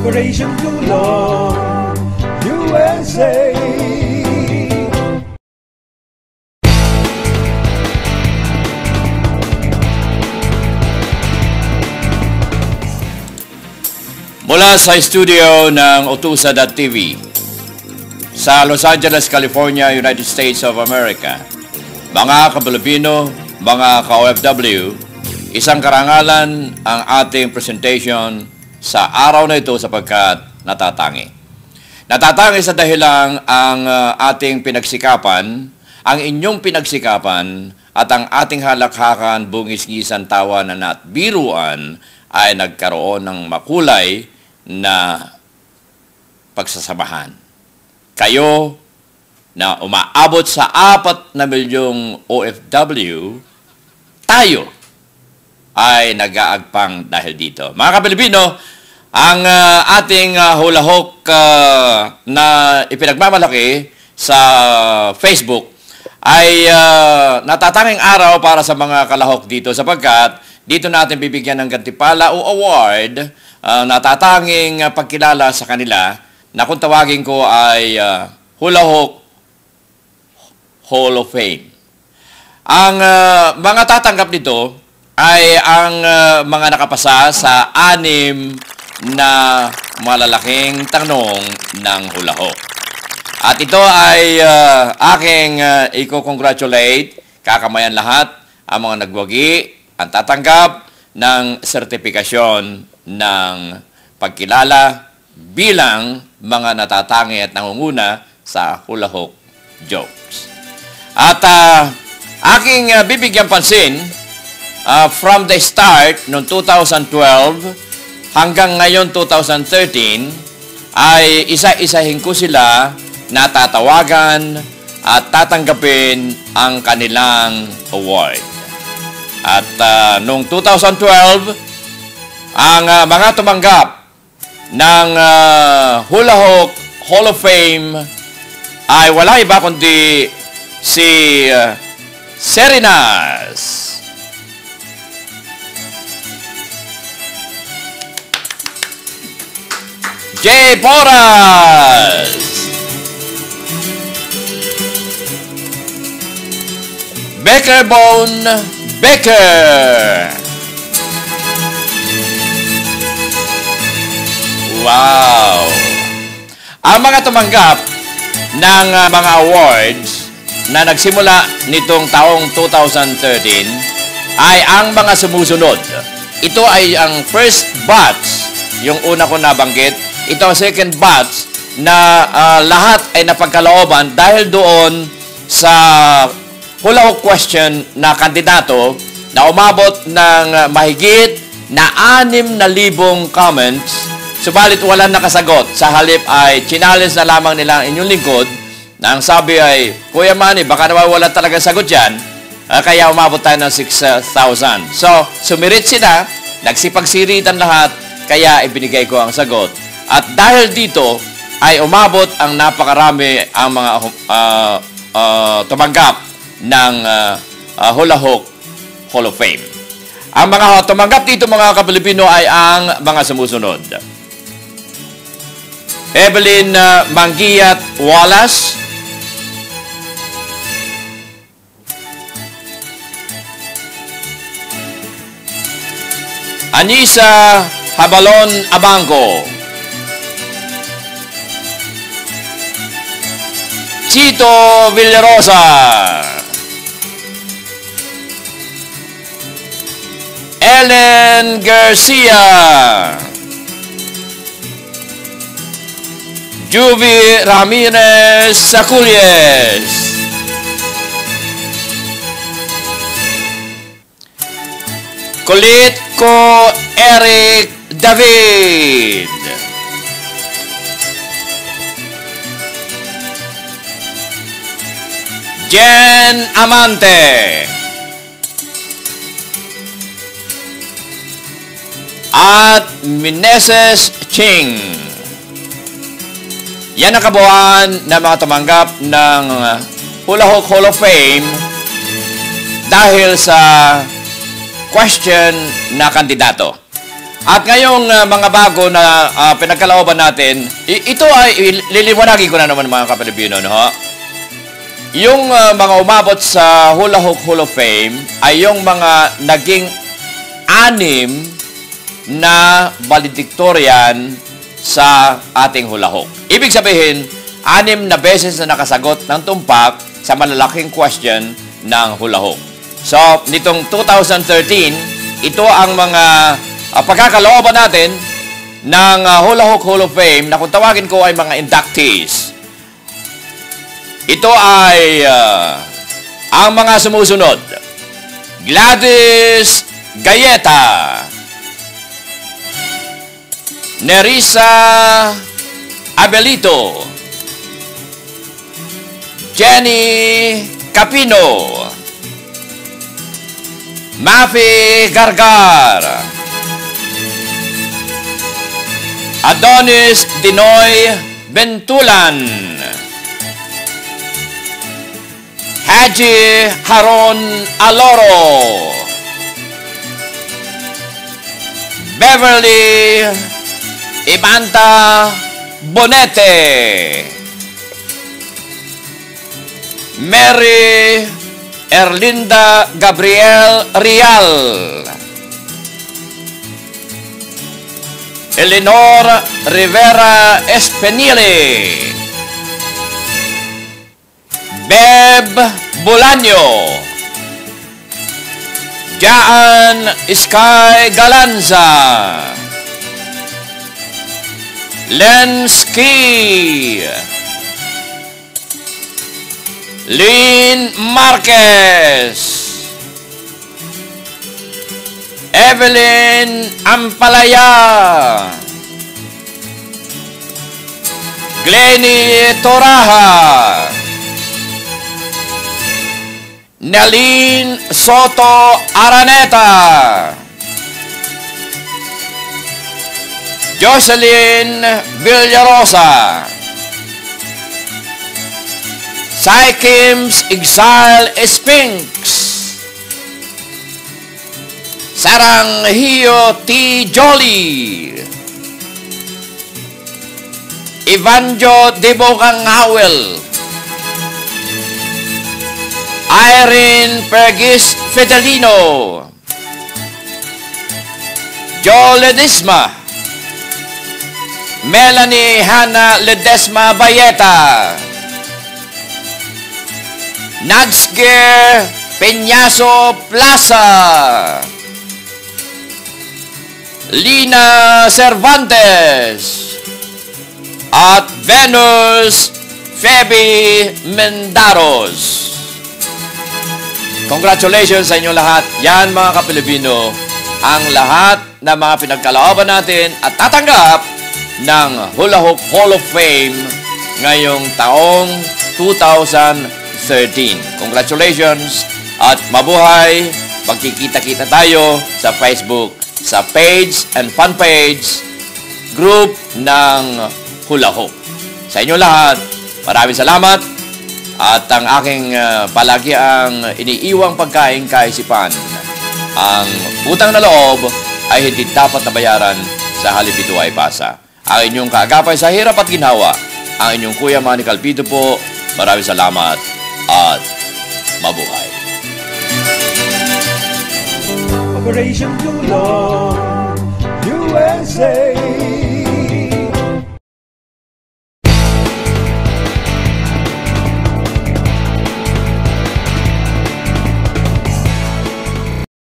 Operation Tulong USA. Mula sa studio ng Otusa.tv sa Los Angeles, California, United States of America, mga ka-Pilipino, mga ka-OFW, isang karangalan ang ating presentation sa araw na ito sapagkat natatangi. Natatangi sa dahilang ang ating pinagsikapan, ang inyong pinagsikapan at ang ating halakhakan, bungis-ngisan, tawanan at biruan ay nagkaroon ng makulay na pagsasamahan. Kayo na umaabot sa 4 na milyong OFW, tayo ay nag-aagpang dahil dito. Mga ka-Pilipino, ang ating hulahok na ipinagmamalaki sa Facebook ay natatanging araw para sa mga kalahok dito sapagkat dito natin bibigyan ng gantimpala o award natatanging pagkilala sa kanila na kung tawagin ko ay Hulahok Hall of Fame. Ang mga tatanggap nito ay ang mga nakapasa sa 6 na malalaking tanong ng hulahok. At ito ay aking i-congratulate, kakamayan lahat ang mga nagwagi, ang tatanggap ng sertifikasyon ng pagkilala bilang mga natatangi at nangunguna sa hulahok jokes. At aking bibigyan pansin from the start noong 2012 hanggang ngayon 2013 ay isa-isahin ko sila natatawagan at tatanggapin ang kanilang award. At noong 2012, ang mga tumanggap ng Hulahok Hall of Fame ay wala iba kundi si Serinas, J. Porras, Becker Bone Becker. Wow! Ang mga tumanggap ng mga awards na nagsimula nitong taong 2013 ay ang mga sumusunod. Ito ay ang first batch, yung una ko nabanggit. Ito ang second batch na lahat ay napagkalooban dahil doon sa hulahok question na kandidato na umabot ng mahigit na 6,000 comments. Subalit wala nakasagot. Sa halip ay challenge na lamang nila ang inyong lingkod na ang sabi ay, Kuya Manny, baka nawawala talaga sagot yan. Kaya umabot tayo ng 6,000. So, sumirit sila, nagsipagsiritan lahat, kaya ibinigay ko ang sagot. At dahil dito ay umabot ang napakarami ang mga tumanggap ng Hulahok Hall of Fame. Ang mga tumanggap dito mga ka-Pilipino ay ang mga sumusunod. Evelyn Mangiat Wallace, Anissa Habalon Abangco, Chito Villarosa, Ellen Garcia, Juvie Ramirez Saculies, Colitco Eric David, Jen Amante, at Mineses Ching. Yan ang kabuuan ng mga tumanggap ng Hulahok Hall of Fame dahil sa question na kandidato. At ngayong mga bago na pinagkalooban natin, ito ay liliwanagin ko na naman mga kapilipino, no? Yung mga umabot sa Hula Hoop Hall of Fame ay yung mga naging 6 na valedictorian sa ating hula hoop. Ibig sabihin, 6 na beses na nakasagot ng tumpak sa malalaking question ng hula hoop. So, nitong 2013, ito ang mga pagkakalooban natin ng Hula Hoop Hall of Fame na kung tawagin ko ay mga inductees. Ito ay ang mga sumusunod. Gladys Gayeta, Nerissa Abelito, Jenny Capino, Mafi Gargar, Adonis Dinoy Bentulan, Haji Haron Aloro, Beverly Ibanta Bonete, Mary Erlinda Gabriel Rial, Eleanor Rivera Espenile, Beb Bolaño, Jaan Sky Galanza, Lenski, Lynn Marquez, Evelyn Ampalaya, Glenny Toraha, Nelin Soto Araneta, Jocelyn Villarosa, Sykims Exile Spinks, Saranghiyo T. Jolly, Ivanjo Debokang Howell, Irene Pergis Fidelino, Joe Ledesma, Melanie Hannah Ledesma Bayeta, Nadsger Peñaso Plaza, Lina Cervantes, at Venus Feby Mendaros. Congratulations sa inyo lahat. Yan mga kapilipino, ang lahat na mga pinagkalooban natin at tatanggap ng Hula Hoop Hall of Fame ngayong taong 2013. Congratulations at mabuhay. Magkikita-kita tayo sa Facebook, sa page and fan page group ng Hula Hoop. Sa inyo lahat, maraming salamat. At ang aking palagi ang iniiwang pagkain kaisipan. Ang utang na loob ay hindi dapat nabayaran sa halip ito ay pasa. Ang inyong kaagapay sa hirap at ginhawa, ang inyong Kuya Manny Calpito po. Maraming salamat at mabuhay. Operation Tulong USA.